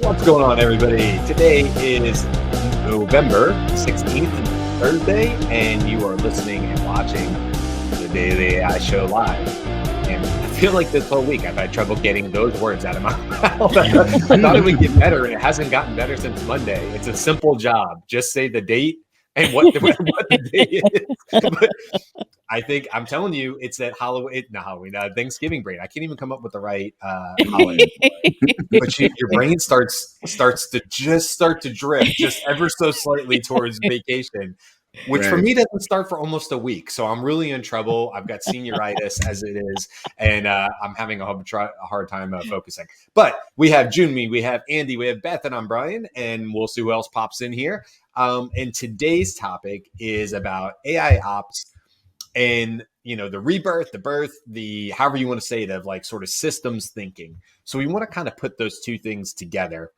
What's going on, everybody? Today is November 16th, Thursday, and you are listening and watching the Daily AI Show live. And I feel like this whole week I've had trouble getting those words out of my mouth. I thought it would get better, and it hasn't gotten better since Monday. It's a simple job. Just say the date and what the date is. But I think I'm telling you, it's that Thanksgiving brain. I can't even come up with the right holiday. But your brain starts to drift just ever so slightly towards vacation, which for me doesn't start for almost a week. So I'm really in trouble. I've got senioritis as it is, and I'm having a hard time focusing. But we have Jyunmi, we have Andy, we have Beth, and I'm Brian, and we'll see who else pops in here. And today's topic is about AI ops and the rebirth, the birth, the however you want to say it, of like sort of systems thinking. So we want to kind of put those two things together.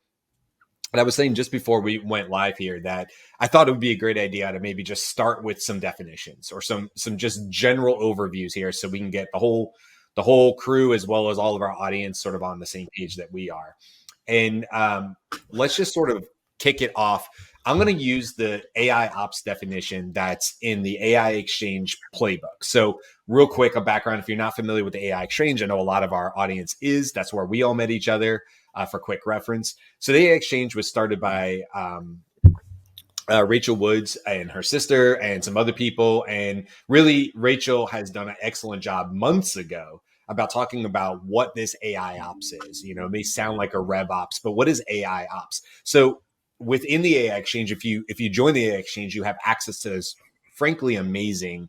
And I was saying just before we went live here that I thought it would be a great idea to maybe just start with some definitions or some just general overviews here, so we can get the whole crew as well as all of our audience sort of on the same page that we are. And let's just sort of kick it off. I'm going to use the AI ops definition that's in the AI Exchange playbook. So real quick, a background, if you're not familiar with the AI Exchange, I know a lot of our audience is. That's where we all met each other, for quick reference. So the AI Exchange was started by Rachel Woods and her sister and some other people. And really, Rachel has done an excellent job months ago about talking about what this AI ops is. It may sound like a rev ops, but what is AI ops? So within the AI Exchange, if you join the AI Exchange, you have access to this frankly amazing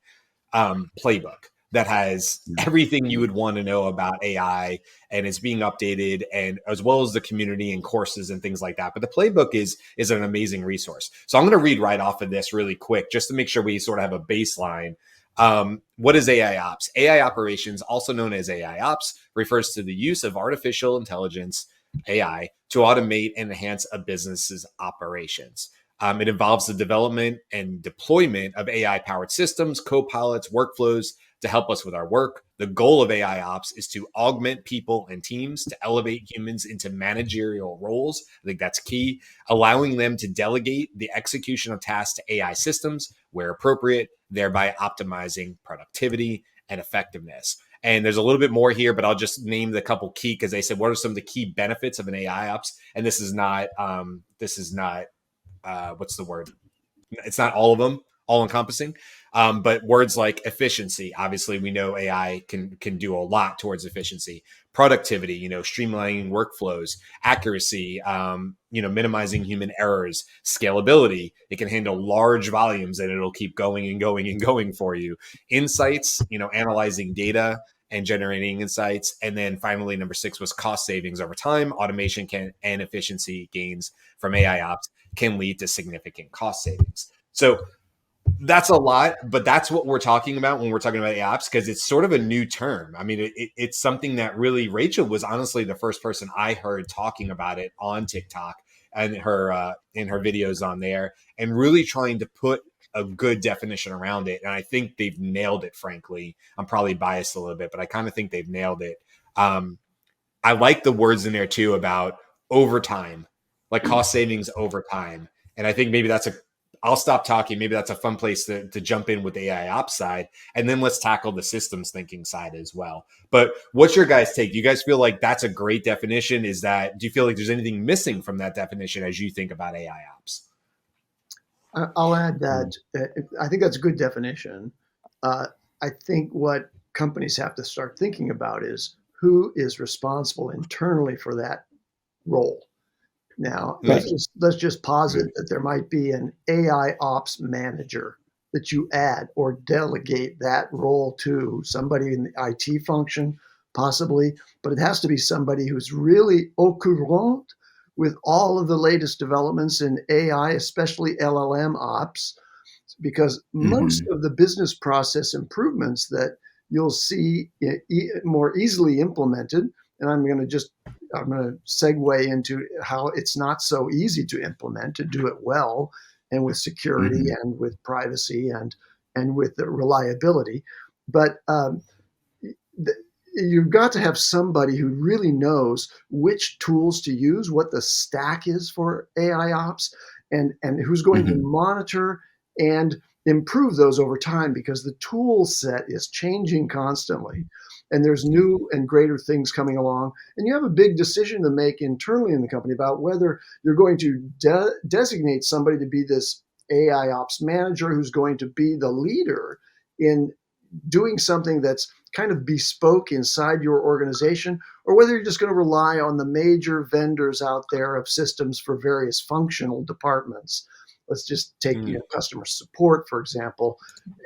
playbook that has everything you would want to know about AI, and it's being updated, and as well as the community and courses and things like that. But the playbook is an amazing resource. So I'm going to read right off of this really quick, just to make sure we sort of have a baseline. What is AI ops? AI operations, also known as AI ops, refers to the use of artificial intelligence, AI, to automate and enhance a business's operations. It involves the development and deployment of AI-powered systems, co-pilots, workflows to help us with our work. The goal of AI ops is to augment people and teams, to elevate humans into managerial roles. I think that's key, allowing them to delegate the execution of tasks to AI systems where appropriate, thereby optimizing productivity and effectiveness. And there's a little bit more here, but I'll just name the couple key, because they said, what are some of the key benefits of an AI ops? And this is not what's the word? It's not all of them, all encompassing. But words like efficiency, obviously we know AI can do a lot towards efficiency, productivity, streamlining workflows, accuracy, minimizing human errors, scalability. It can handle large volumes and it'll keep going and going and going for you. Insights, analyzing data and generating insights. And then finally, number 6 was cost savings over time. Automation and efficiency gains from AI ops can lead to significant cost savings. So that's a lot, but that's what we're talking about when we're talking about AI ops, because it's sort of a new term. I mean, it's something that really, Rachel was honestly the first person I heard talking about it on TikTok and her videos on there, and really trying to put a good definition around it. And I think they've nailed it, frankly. I'm probably biased a little bit, but I kind of think they've nailed it. I like the words in there too about overtime, like cost savings over time. And I think maybe I'll stop talking. Maybe that's a fun place to jump in with the AI ops side. And then let's tackle the systems thinking side as well. But what's your guys' take? Do you guys feel like that's a great definition? Do you feel like there's anything missing from that definition as you think about AI ops? I'll add that I think that's a good definition. I think what companies have to start thinking about is who is responsible internally for that role. Now, let's just posit that there might be an AI ops manager that you add or delegate that role to somebody in the IT function, possibly, but it has to be somebody who's really au courant with all of the latest developments in AI, especially LLM ops, because most of the business process improvements that you'll see more easily implemented, and I'm going to segue into how it's not so easy to implement, to do it well and with security and with privacy and with the reliability. But you've got to have somebody who really knows which tools to use, what the stack is for AI ops, and who's going to monitor and improve those over time, because the tool set is changing constantly and there's new and greater things coming along. And you have a big decision to make internally in the company about whether you're going to designate somebody to be this AI ops manager who's going to be the leader in doing something that's kind of bespoke inside your organization, or whether you're just going to rely on the major vendors out there of systems for various functional departments. Let's just take customer support, for example.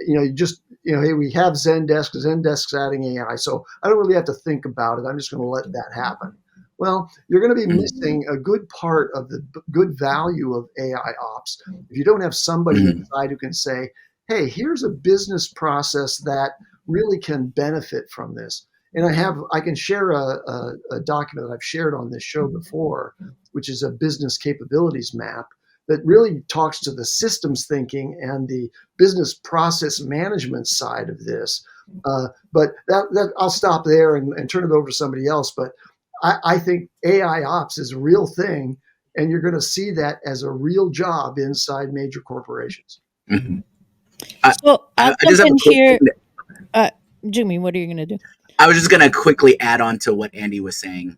Hey, we have Zendesk. Zendesk's adding AI, so I don't really have to think about it. I'm just going to let that happen. Well, you're going to be missing a good part of the good value of AI ops if you don't have somebody inside who can say, hey, here's a business process that really can benefit from this. And I can share a document that I've shared on this show before, which is a business capabilities map that really talks to the systems thinking and the business process management side of this. But that I'll stop there and turn it over to somebody else. But I think AI ops is a real thing, and you're going to see that as a real job inside major corporations. So I'll jump in here. Jyunmi, what are you going to do? I was just going to quickly add on to what Andy was saying.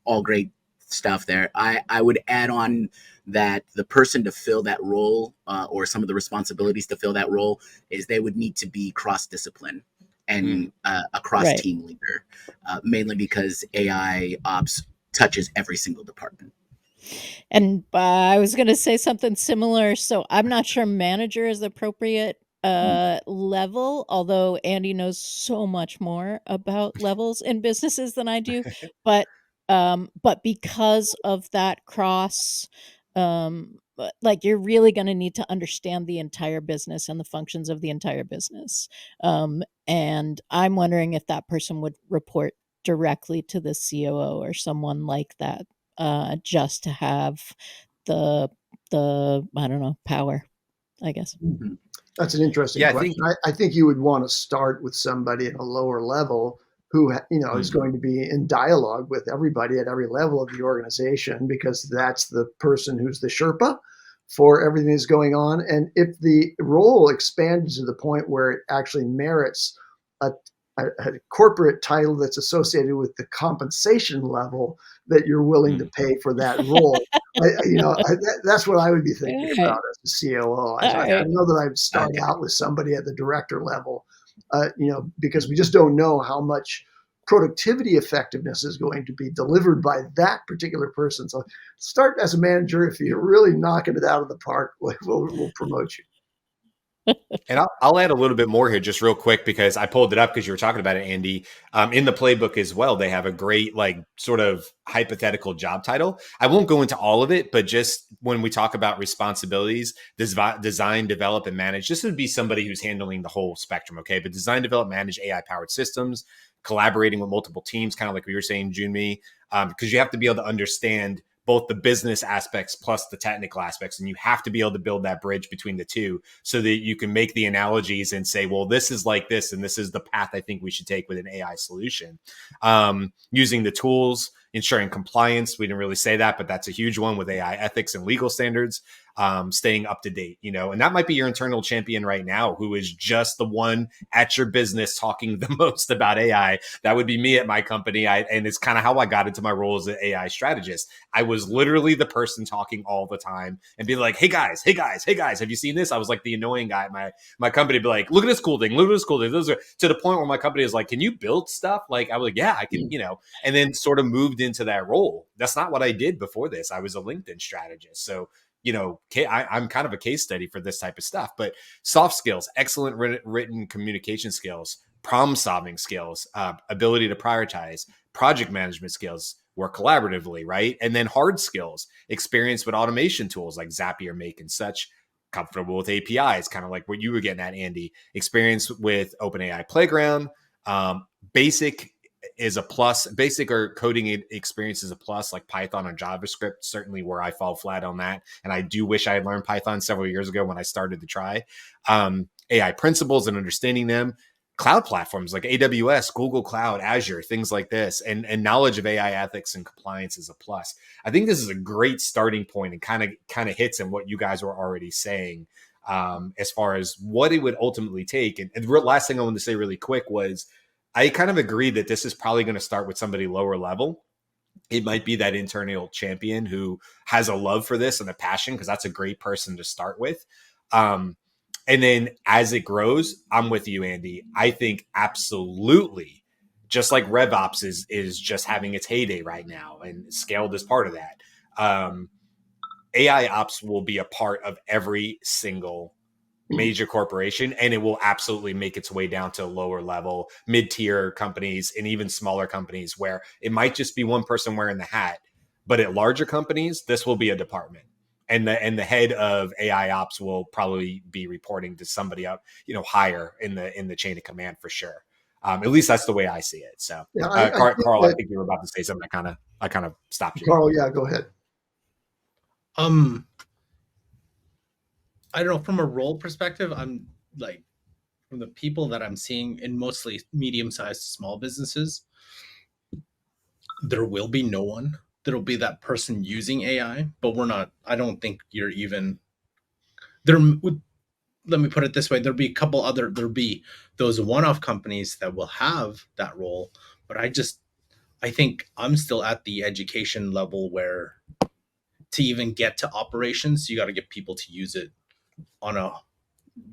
All great stuff there. I would add on that the person to fill that role or some of the responsibilities to fill that role is they would need to be cross-discipline and a cross-team leader, mainly because AI ops touches every single department. And I was going to say something similar. So I'm not sure manager is the appropriate level, although Andy knows so much more about levels in businesses than I do. But because of that cross, like you're really going to need to understand the entire business and the functions of the entire business. And I'm wondering if that person would report directly to the COO or someone like that, just to have the I don't know, power, I guess. That's an interesting question. I think you would want to start with somebody at a lower level who is going to be in dialogue with everybody at every level of the organization, because that's the person who's the Sherpa for everything that's going on. And if the role expands to the point where it actually merits a corporate title that's associated with the compensation level that you're willing to pay for that role, that's what I would be thinking about as a COO. I know that I'd start out with somebody at the director level, because we just don't know how much productivity effectiveness is going to be delivered by that particular person. So start as a manager. If you're really knocking it out of the park, we'll promote you. And I'll add a little bit more here just real quick, because I pulled it up because you were talking about it, Andy. In the playbook as well, they have a great sort of hypothetical job title. I won't go into all of it, but just when we talk about responsibilities, design, develop, and manage, this would be somebody who's handling the whole spectrum, okay? But design, develop, manage AI-powered systems, collaborating with multiple teams, kind of like we were saying, Jyunmi, because you have to be able to understand both the business aspects plus the technical aspects. And you have to be able to build that bridge between the two so that you can make the analogies and say, well, this is like this, and this is the path I think we should take with an AI solution. Using the tools, ensuring compliance. We didn't really say that, but that's a huge one with AI ethics and legal standards. Staying up to date, and that might be your internal champion right now, who is just the one at your business talking the most about AI. That would be me at my company. And it's kind of how I got into my role as an AI strategist. I was literally the person talking all the time and be like, hey guys, have you seen this? I was like the annoying guy at my company, be like, look at this cool thing. Those are to the point where my company is like, can you build stuff? Like, I was like, yeah, I can, and then sort of moved into that role. That's not what I did before this. I was a LinkedIn strategist. So I'm kind of a case study for this type of stuff. But soft skills, excellent written communication skills, problem solving skills, ability to prioritize, project management skills, work collaboratively, right? And then hard skills, experience with automation tools like Zapier, Make, and such, comfortable with APIs, kind of like what you were getting at, Andy, experience with OpenAI Playground, basic is a plus. Basic or coding experience is a plus, like Python or JavaScript, certainly where I fall flat on that. And I do wish I had learned Python several years ago when I started to try. AI principles and understanding them, cloud platforms like AWS, Google Cloud, Azure, things like this, and knowledge of AI ethics and compliance is a plus. I think this is a great starting point and kind of hits in what you guys were already saying as far as what it would ultimately take. And the last thing I wanted to say really quick was I kind of agree that this is probably going to start with somebody lower level. It might be that internal champion who has a love for this and a passion, because that's a great person to start with. And then as it grows, I'm with you, Andy. I think absolutely, just like RevOps is just having its heyday right now, and scaled is part of that. AI ops will be a part of every single major corporation, and it will absolutely make its way down to lower level, mid-tier companies, and even smaller companies where it might just be one person wearing the hat. But at larger companies, this will be a department. And the head of AI ops will probably be reporting to somebody up, higher in the chain of command for sure. At least that's the way I see it. So, Yeah, Karl, I think you were about to say something. I kind of stopped you. Karl, yeah, go ahead. I don't know, from a role perspective, I'm like, from the people that I'm seeing in mostly medium-sized small businesses, there will be no one. There'll be that person using AI, but I don't think you're even there. Let me put it this way. There'll be those one-off companies that will have that role, but I think I'm still at the education level where to even get to operations, you got to get people to use it on a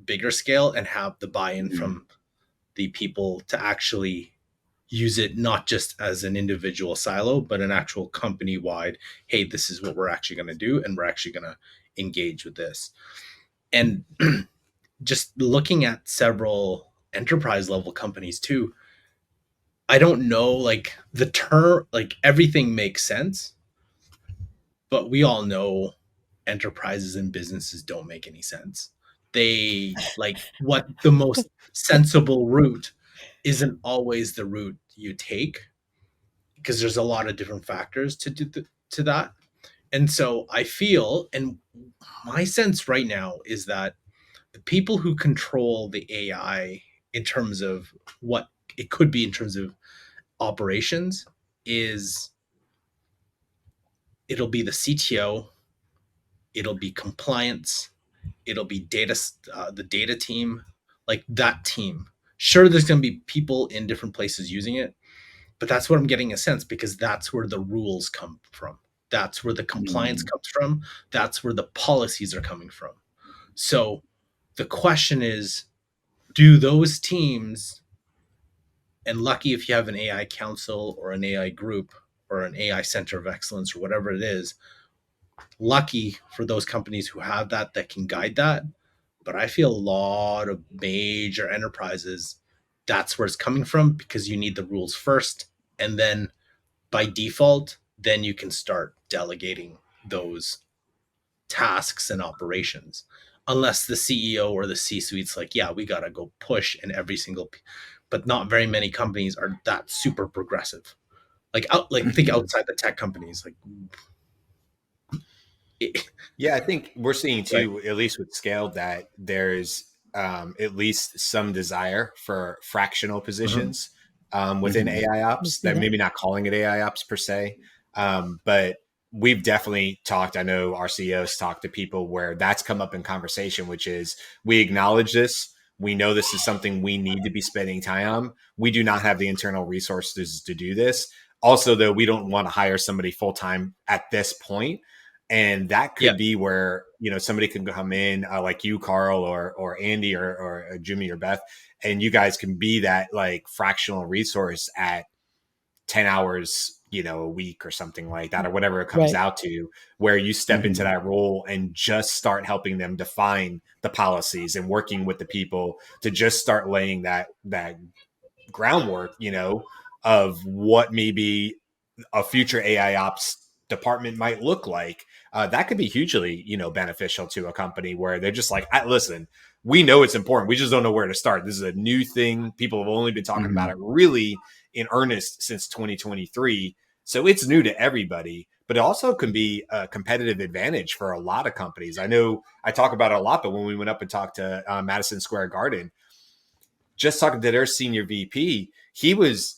bigger scale and have the buy-in from the people to actually use it, not just as an individual silo, but an actual company-wide, hey, this is what we're actually going to do, and we're actually going to engage with this. And just looking at several enterprise level companies too, I don't know, like the term, like everything makes sense, but we all know enterprises and businesses don't make any sense. They like what the most sensible route isn't always the route you take, because there's a lot of different factors to that. And so I feel, and my sense right now is that the people who control the AI in terms of what it could be in terms of operations it'll be the CTO, it'll be compliance, it'll be the data team, like that team. Sure, there's going to be people in different places using it, but that's what I'm getting a sense, because that's where the rules come from. That's where the compliance comes from. That's where the policies are coming from. So the question is, do those teams, and lucky if you have an AI council or an AI group or an AI center of excellence or whatever it is, lucky for those companies who have that can guide that. But I feel a lot of major enterprises, that's where it's coming from, because you need the rules first. And then by default, then you can start delegating those tasks and operations. Unless the CEO or the C-suite's like, yeah, we got to go push in every single, but not very many companies are that super progressive. Think outside the tech companies, Yeah, I think we're seeing too, right, at least with scale, that there's at least some desire for fractional positions within AI ops. That maybe not calling it AI ops per se, but we've definitely talked. I know our CEOs talked to people where that's come up in conversation, which is we acknowledge this. We know this is something we need to be spending time on. We do not have the internal resources to do this. Also, though, we don't want to hire somebody full time at this point. And that could be where, somebody can come in like you, Karl, or Andy, or Jyunmi or Beth, and you guys can be that like fractional resource at 10 hours, a week or something like that, or whatever it comes out to, where you step into that role and just start helping them define the policies and working with the people to just start laying that groundwork, of what maybe a future AI ops department might look like. That could be hugely, beneficial to a company where they're just like, listen, we know it's important. We just don't know where to start. This is a new thing. People have only been talking about it really in earnest since 2023. So it's new to everybody, but it also can be a competitive advantage for a lot of companies. I know I talk about it a lot, but when we went up and talked to Madison Square Garden, just talking to their senior VP, he was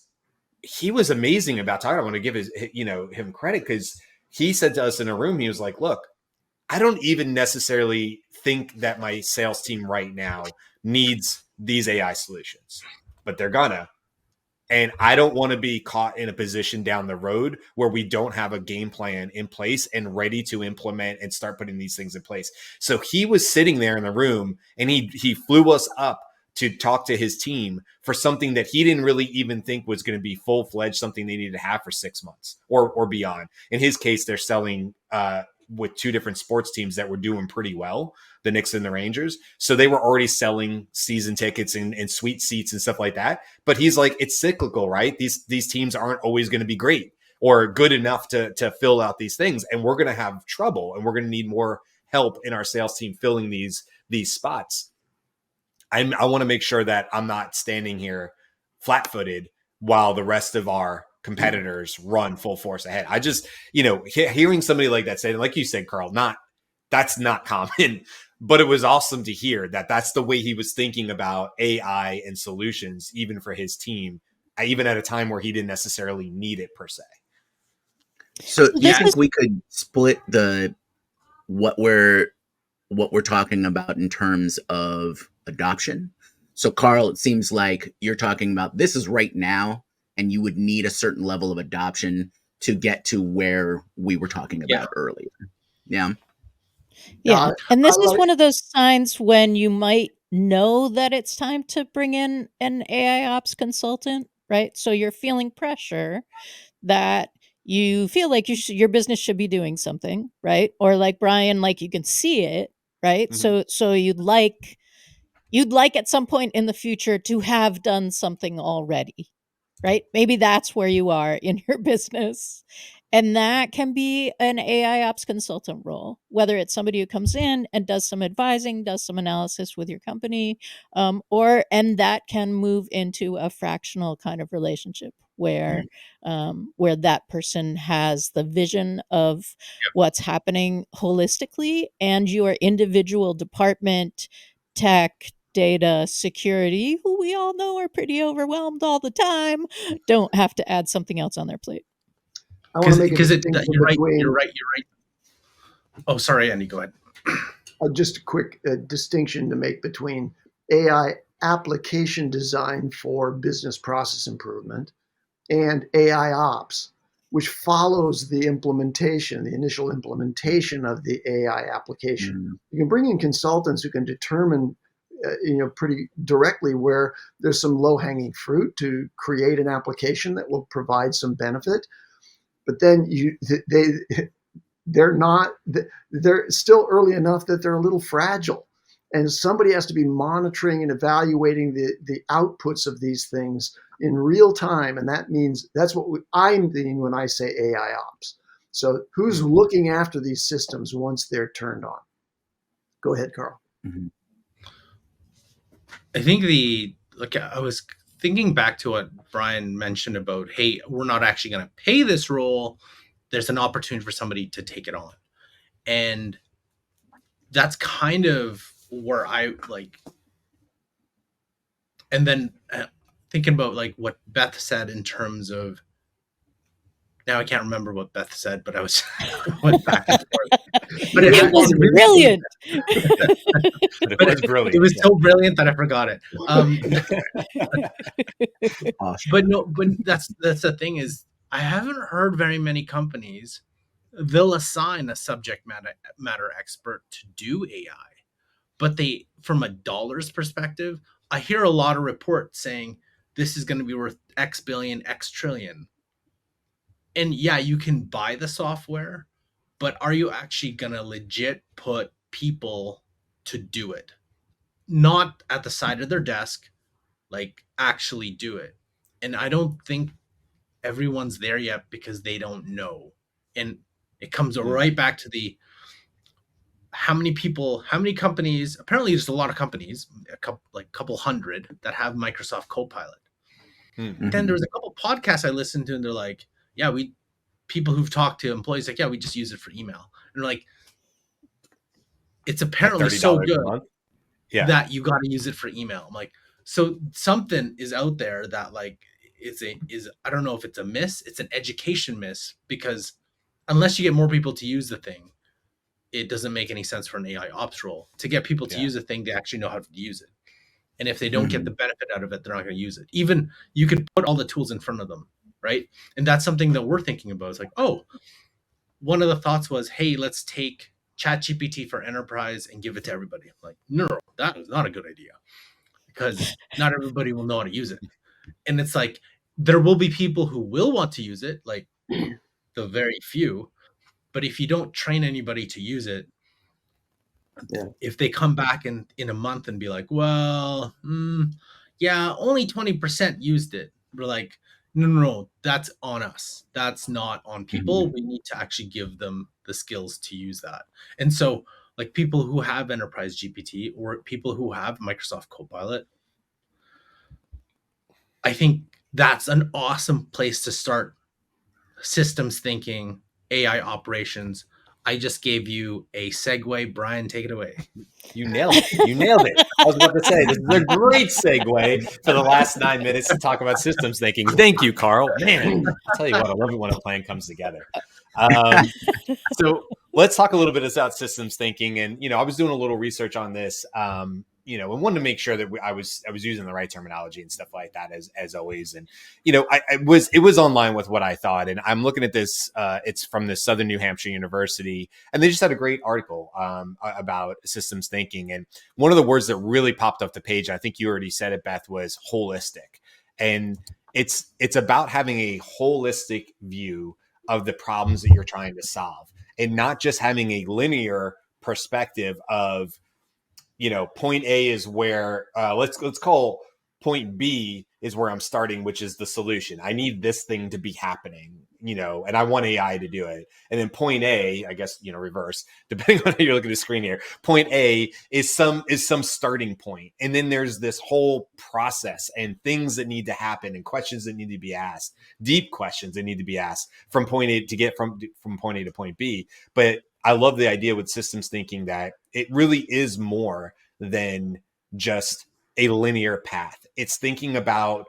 amazing about talking. I want to give him credit, because he said to us in a room, he was like, look, I don't even necessarily think that my sales team right now needs these AI solutions, but they're gonna. And I don't want to be caught in a position down the road where we don't have a game plan in place and ready to implement and start putting these things in place. So he was sitting there in the room, and he flew us up to talk to his team for something that he didn't really even think was going to be full-fledged, something they needed to have for 6 months or beyond. In his case, they're selling with 2 different sports teams that were doing pretty well, the Knicks and the Rangers. So they were already selling season tickets and sweet seats and stuff like that. But he's like, it's cyclical, right? These teams aren't always going to be great or good enough to fill out these things. And we're going to have trouble, and we're going to need more help in our sales team filling these spots. I want to make sure that I'm not standing here flat-footed while the rest of our competitors run full force ahead. I just, hearing somebody like that say, like you said, Karl, that's not common, but it was awesome to hear that that's the way he was thinking about AI and solutions, even for his team, even at a time where he didn't necessarily need it per se. So do you think we could split what we're talking about in terms of adoption? So Karl, it seems like you're talking about this is right now, and you would need a certain level of adoption to get to where we were talking about earlier. Yeah. Yeah. And this is one of those signs when you might know that it's time to bring in an AI ops consultant, right? So you're feeling pressure that you feel like your business should be doing something, right? Or like Brian, like you can see it, right? Mm-hmm. So you'd like at some point in the future to have done something already, right? Maybe that's where you are in your business. And that can be an AI ops consultant role, whether it's somebody who comes in and does some advising, does some analysis with your company, and that can move into a fractional kind of relationship where that person has the vision of what's happening holistically, and your individual department, tech, data, security, who we all know are pretty overwhelmed all the time, don't have to add something else on their plate. I want to make you're right. Oh, sorry, Andy, go ahead. Just a quick distinction to make between AI application design for business process improvement and AI ops, which follows the initial implementation of the AI application. Mm-hmm. You can bring in consultants who can determine pretty directly where there's some low-hanging fruit to create an application that will provide some benefit. But then they're still early enough that they're a little fragile, and somebody has to be monitoring and evaluating the outputs of these things in real time. And that means that's what I mean when I say AI ops. So who's looking after these systems once they're turned on? Go ahead, Karl. Mm-hmm. I think I was thinking back to what Brian mentioned about, hey, we're not actually going to pay this role. There's an opportunity for somebody to take it on. And that's kind of where I like, and then thinking about like what Beth said in terms of, now I can't remember what Beth said, but I went back and forth. But it was brilliant. It was so brilliant that I forgot it. But that's the thing is, I haven't heard very many companies, they'll assign a subject matter expert to do AI, but from a dollars perspective, I hear a lot of reports saying this is going to be worth X billion, X trillion. And yeah, you can buy the software, but are you actually going to legit put people to do it? Not at the side of their desk, like actually do it. And I don't think everyone's there yet because they don't know. And it comes right back to how many companies, apparently there's a lot of companies, a couple hundred that have Microsoft Copilot. Mm-hmm. Then there was a couple podcasts I listened to, and they're like, people who've talked to employees like, we just use it for email. And they're like, it's apparently so good that you got to use it for email. I'm like, So something is out there that like is I don't know if it's a miss, it's an education miss, because unless you get more people to use the thing, it doesn't make any sense for an AI ops role to get people to use a thing they actually know how to use it. And if they don't get the benefit out of it, they're not going to use it. Even you could put all the tools in front of them, right? And that's something that we're thinking about. It's like, oh, one of the thoughts was, hey, let's take ChatGPT for enterprise and give it to everybody. I'm like, no, that is not a good idea, because not everybody will know how to use it. And it's like, there will be people who will want to use it, like the very few. But if you don't train anybody to use it, if they come back in a month and be like, well, yeah, only 20% used it, we're like, no, that's on us. That's not on people. We need to actually give them the skills to use that. And so like people who have enterprise GPT or people who have Microsoft Copilot, I think that's an awesome place to start systems thinking, AI operations. I just gave you a segue. Brian, take it away. You nailed it. You nailed it. I was about to say, this is a great segue for the last 9 minutes to talk about systems thinking. Thank you, Karl. Man, I'll tell you what, I love it when a plan comes together. So let's talk a little bit about systems thinking. And, I was doing a little research on this, and wanted to make sure that I was using the right terminology and stuff like that as always. And, it was online with what I thought. And I'm looking at this, it's from the Southern New Hampshire University, and they just had a great article about systems thinking. And one of the words that really popped off the page, I think you already said it, Beth, was holistic. And it's about having a holistic view of the problems that you're trying to solve, and not just having a linear perspective of, point A is where let's call point B is where I'm starting, which is the solution. I need this thing to be happening, and I want AI to do it. And then point A, I guess, reverse, depending on how you're looking at the screen here. Point A is some starting point. And then there's this whole process and things that need to happen and questions that need to be asked, deep questions that need to be asked from point A to get from point A to point B. But I love the idea with systems thinking that it really is more than just a linear path. It's thinking about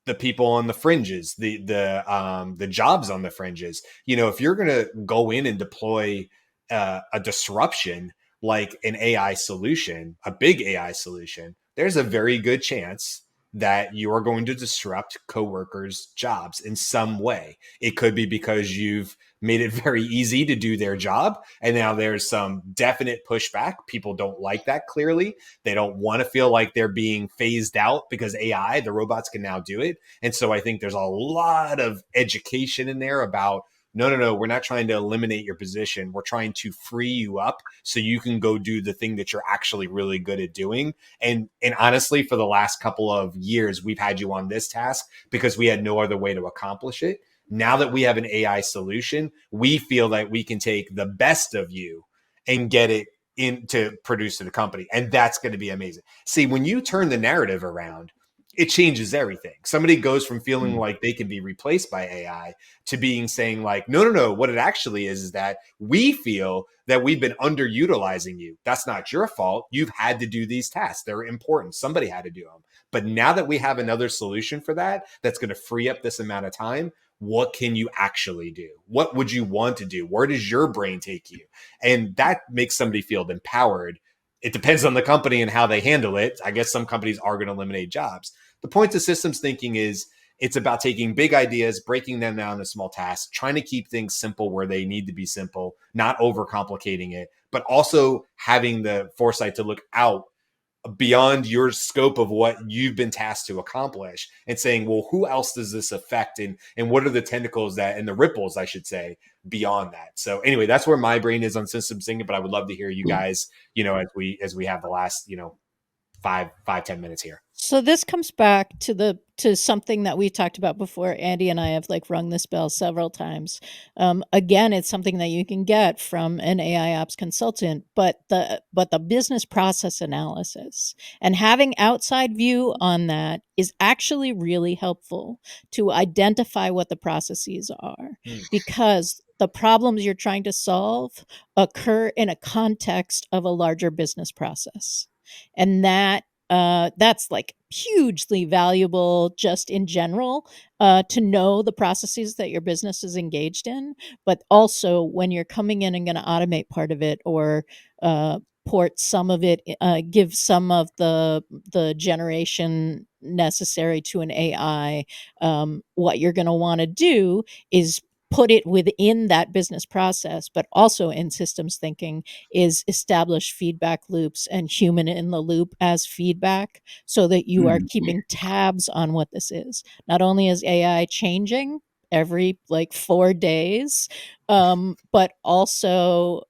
the people on the fringes, the jobs on the fringes. If you're going to go in and deploy a disruption like an AI solution, a big AI solution, there's a very good chance that you are going to disrupt coworkers' jobs in some way. It could be because you've made it very easy to do their job, and now there's some definite pushback. People don't like that, clearly. They don't want to feel like they're being phased out because AI, the robots, can now do it. And so I think there's a lot of education in there about, no, we're not trying to eliminate your position. We're trying to free you up so you can go do the thing that you're actually really good at doing. And honestly, for the last couple of years, we've had you on this task because we had no other way to accomplish it. Now that we have an AI solution, we feel that we can take the best of you and get it into produce to the company. And that's going to be amazing. See, when you turn the narrative around, it changes everything. Somebody goes from feeling like they can be replaced by AI to saying like, no. What it actually is that we feel that we've been underutilizing you. That's not your fault. You've had to do these tasks. They're important. Somebody had to do them. But now that we have another solution for that, that's going to free up this amount of time, what can you actually do? What would you want to do? Where does your brain take you? And that makes somebody feel empowered. It depends on the company and how they handle it. I guess some companies are going to eliminate jobs. The point of systems thinking is it's about taking big ideas, breaking them down into small tasks, trying to keep things simple where they need to be simple, not overcomplicating it, but also having the foresight to look out beyond your scope of what you've been tasked to accomplish and saying, well, who else does this affect? And what are the tentacles and the ripples, I should say, beyond that? So anyway, that's where my brain is on systems thinking, but I would love to hear you guys, as we have the last, 5-10 minutes here. So this comes back to something that we talked about before. Andy and I have rung this bell several times. Again, it's something that you can get from an AI ops consultant, but the business process analysis and having outside view on that is actually really helpful to identify what the processes are, because the problems you're trying to solve occur in a context of a larger business process. And that's hugely valuable just in general, to know the processes that your business is engaged in, but also when you're coming in and going to automate part of it, or port some of it, give some of the generation necessary to an AI. What you're going to want to do is put it within that business process, but also in systems thinking is establish feedback loops and human in the loop as feedback, so that you are keeping tabs on what this is. Not only is AI changing every like 4 days, but also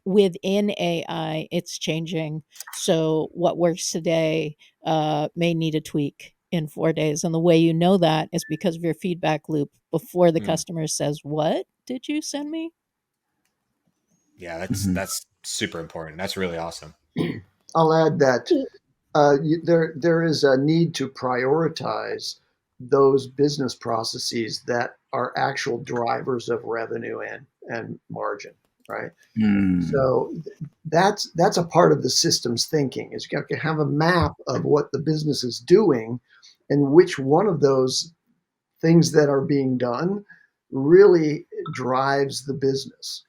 within AI, it's changing. So what works today may need a tweak in 4 days. And the way you know that is because of your feedback loop before the customer says, "What did you send me?" Yeah, that's super important. That's really awesome. I'll add that there is a need to prioritize those business processes that are actual drivers of revenue and margin, right? So that's a part of the systems thinking, is you have to have a map of what the business is doing and which one of those things that are being done really drives the business.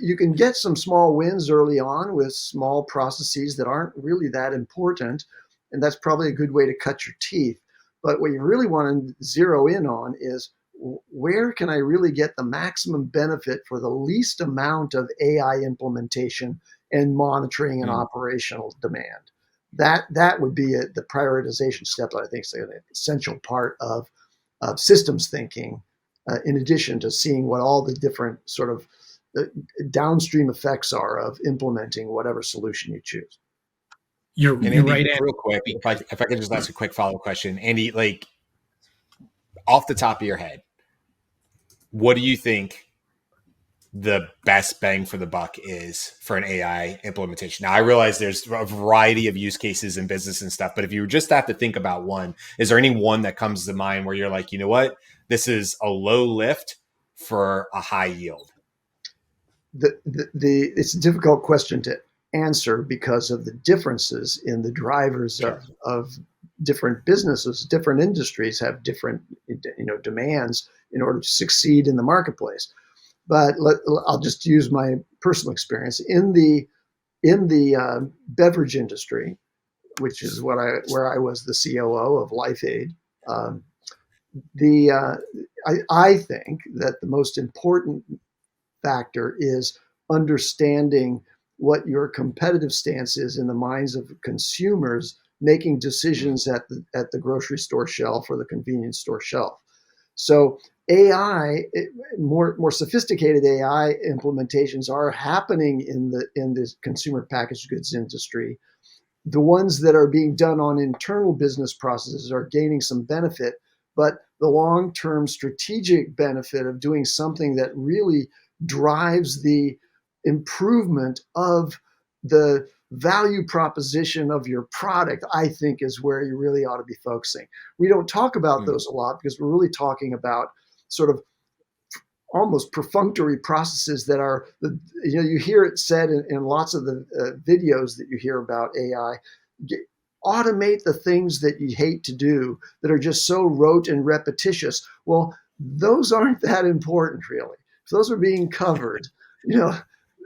You can get some small wins early on with small processes that aren't really that important, and that's probably a good way to cut your teeth. But what you really want to zero in on is, where can I really get the maximum benefit for the least amount of AI implementation and monitoring and operational demand? That would be the prioritization step that I think is an essential part of systems thinking, in addition to seeing what all the different sort of downstream effects are of implementing whatever solution you choose. You're Andy, right, real quick, if I could just ask a quick follow-up question. Andy, like, off the top of your head, what do you think the best bang for the buck is for an AI implementation? Now, I realize there's a variety of use cases in business and stuff, but if you just have to think about one, is there any one that comes to mind where you're like, you know what, this is a low lift for a high yield? It's a difficult question to answer because of the differences in the drivers of different businesses. Different industries have different demands in order to succeed in the marketplace. But I'll just use my personal experience in the beverage industry, which is where I was the COO of Life Aid. I think that the most important factor is understanding what your competitive stance is in the minds of consumers making decisions at the grocery store shelf or the convenience store shelf. So AI, more sophisticated AI implementations are happening in the consumer packaged goods industry. The ones that are being done on internal business processes are gaining some benefit, but the long-term strategic benefit of doing something that really drives the improvement of the value proposition of your product, I think, is where you really ought to be focusing. We don't talk about those a lot because we're really talking about sort of almost perfunctory processes that are, you hear it said in lots of the videos that you hear about AI, automate the things that you hate to do that are just so rote and repetitious. Well, those aren't that important, really. If those are being covered,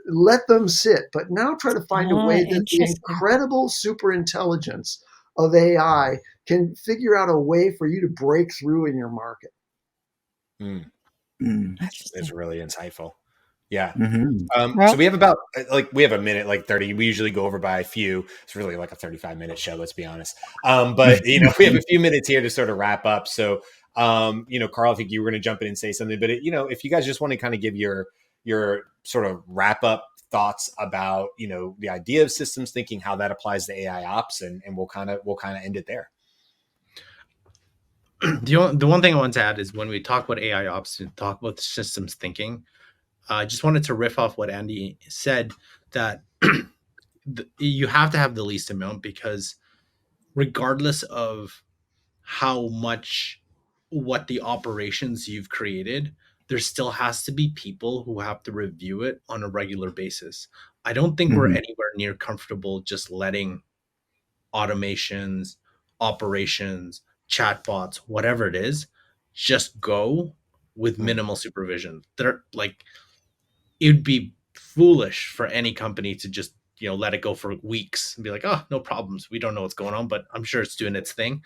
let them sit. But now try to find a way that the incredible super intelligence of AI can figure out a way for you to break through in your market. It's really insightful. Yeah. Well, so we have a minute, like 30. We usually go over by a few. It's really like a 35-minute show, let's be honest. But we have a few minutes here to sort of wrap up. So, Karl, I think you were going to jump in and say something, but if you guys just want to kind of give your sort of wrap up thoughts about, the idea of systems thinking, how that applies to AI ops, and we'll kind of end it there. The one thing I want to add is when we talk about AI ops and talk about systems thinking, I just wanted to riff off what Andy said, that you have to have the least amount, because regardless of how much what the operations you've created, there still has to be people who have to review it on a regular basis. I don't think we're anywhere near comfortable just letting automations, operations, chatbots, whatever it is, just go with minimal supervision. They're like, it would be foolish for any company to just, let it go for weeks and be like, oh, no problems. We don't know what's going on, but I'm sure it's doing its thing.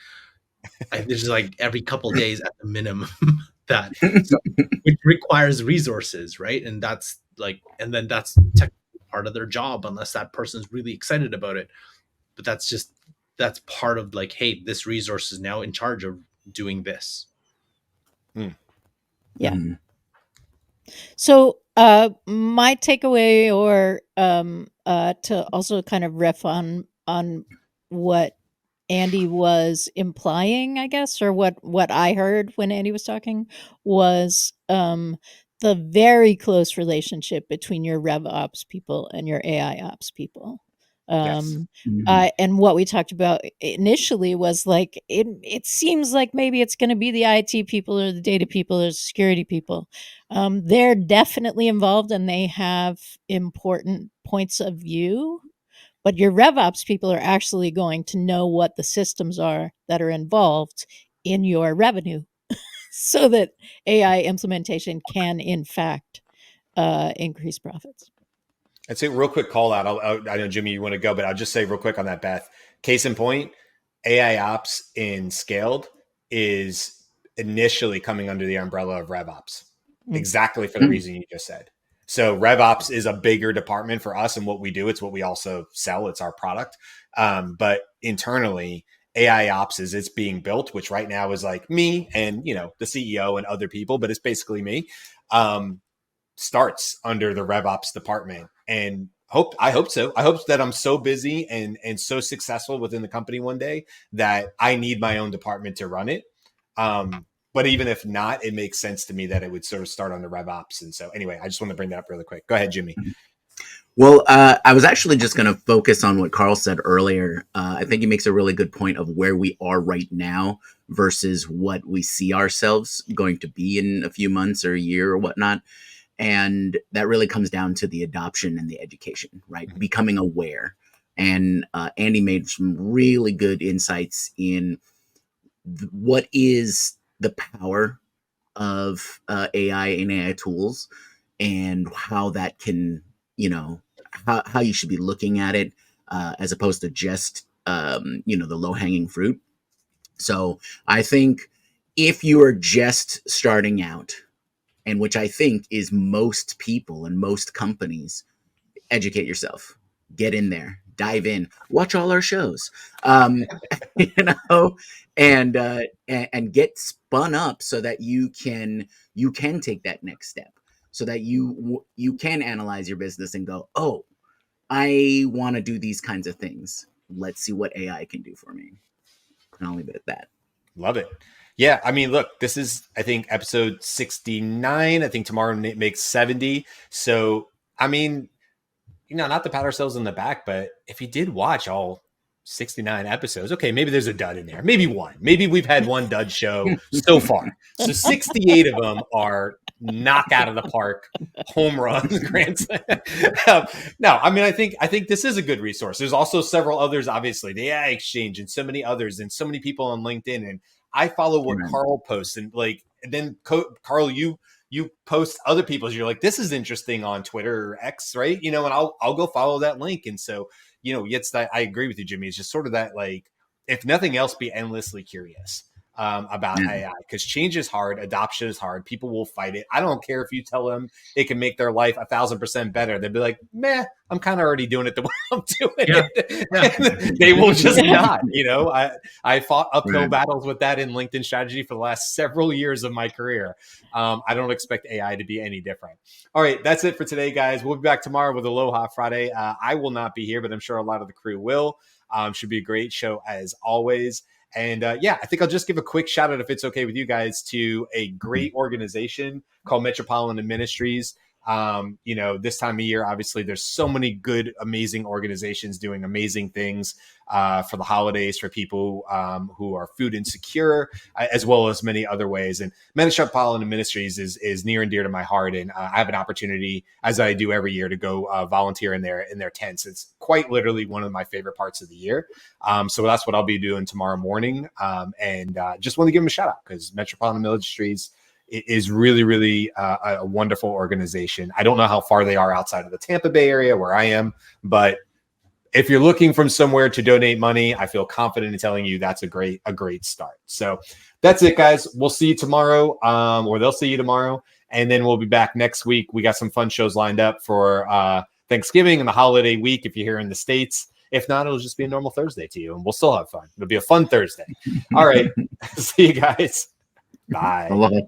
There's just like every couple of days at the minimum that, so, which requires resources, right? And that's technically part of their job, unless that person's really excited about it. But that's part of like, hey, this resource is now in charge of doing this. Yeah. So my takeaway, or to also kind of riff on what Andy was implying, I guess, or what I heard when Andy was talking, was the very close relationship between your RevOps people and your AI ops people. Yes. And what we talked about initially was like, it seems like maybe it's going to be the IT people or the data people or the security people. They're definitely involved and they have important points of view, but your RevOps people are actually going to know what the systems are that are involved in your revenue so that AI implementation can, in fact, increase profits. I'd say real quick call out. I know, Jimmy, you want to go, but I'll just say real quick on that, Beth. Case in point, AI ops in Scaled is initially coming under the umbrella of RevOps, exactly for the reason you just said. So RevOps is a bigger department for us and what we do. It's what we also sell. It's our product. But internally, AI ops is it's being built, which right now is like me and, the CEO and other people, but it's basically me. Starts under the RevOps department, and I hope so. I hope that I'm so busy and so successful within the company one day that I need my own department to run it. But even if not, it makes sense to me that it would sort of start on the RevOps. And so anyway, I just want to bring that up really quick. Go ahead, Jimmy. Well, I was actually just going to focus on what Karl said earlier. I think he makes a really good point of where we are right now versus what we see ourselves going to be in a few months or a year or whatnot. And that really comes down to the adoption and the education, right? Mm-hmm. Becoming aware. And Andy made some really good insights in what is the power of AI and AI tools and how that can, how you should be looking at it as opposed to just, the low-hanging fruit. So I think if you are just starting out, and which I think is most people and most companies, educate yourself, get in there, dive in, watch all our shows, and get spun up so that you can take that next step, so that you can analyze your business and go, oh, I want to do these kinds of things. Let's see what AI can do for me. And I'll leave it at that. Love it. Yeah, I mean, look, this is, I think, episode 69. I think tomorrow makes 70. So, I mean, not to pat ourselves on the back, but if you did watch all 69 episodes, okay, maybe there's a dud in there. Maybe one. Maybe we've had one dud show so far. So 68 of them are knock out of the park, home runs, grand slam. No, I mean, I think this is a good resource. There's also several others, obviously, the AI Exchange and so many others and so many people on LinkedIn. And I follow what Karl posts, and then Karl, you post other people's. You're like, this is interesting on Twitter or X, right? And I'll go follow that link. And so, it's that I agree with you, Jimmy. It's just sort of that, like, if nothing else, be endlessly curious about AI, because change is hard, adoption is hard. People will fight it. I don't care if you tell them it can make their life 1,000% better. They'll be like, meh, I'm kind of already doing it the way I'm doing it. Yeah. They will just not. I fought uphill battles with that in LinkedIn strategy for the last several years of my career. I don't expect AI to be any different. All right, that's it for today, guys. We'll be back tomorrow with Aloha Friday. I will not be here, but I'm sure a lot of the crew will. Should be a great show as always. And I think I'll just give a quick shout out, if it's okay with you guys, to a great organization called Metropolitan Ministries. You know, this time of year, obviously, there's so many good, amazing organizations doing amazing things for the holidays for people who are food insecure, as well as many other ways. And Metropolitan Ministries is near and dear to my heart, and I have an opportunity, as I do every year, to go volunteer in their tents. It's quite literally one of my favorite parts of the year. So that's what I'll be doing tomorrow morning, and just want to give them a shout out because Metropolitan Ministries is really, really a wonderful organization. I don't know how far they are outside of the Tampa Bay area where I am, but if you're looking from somewhere to donate money, I feel confident in telling you that's a great start. So that's it, guys. We'll see you tomorrow, or they'll see you tomorrow, and then we'll be back next week. We got some fun shows lined up for Thanksgiving and the holiday week if you're here in the States. If not, it'll just be a normal Thursday to you, and we'll still have fun. It'll be a fun Thursday. All right. See you guys. Bye. Aloha.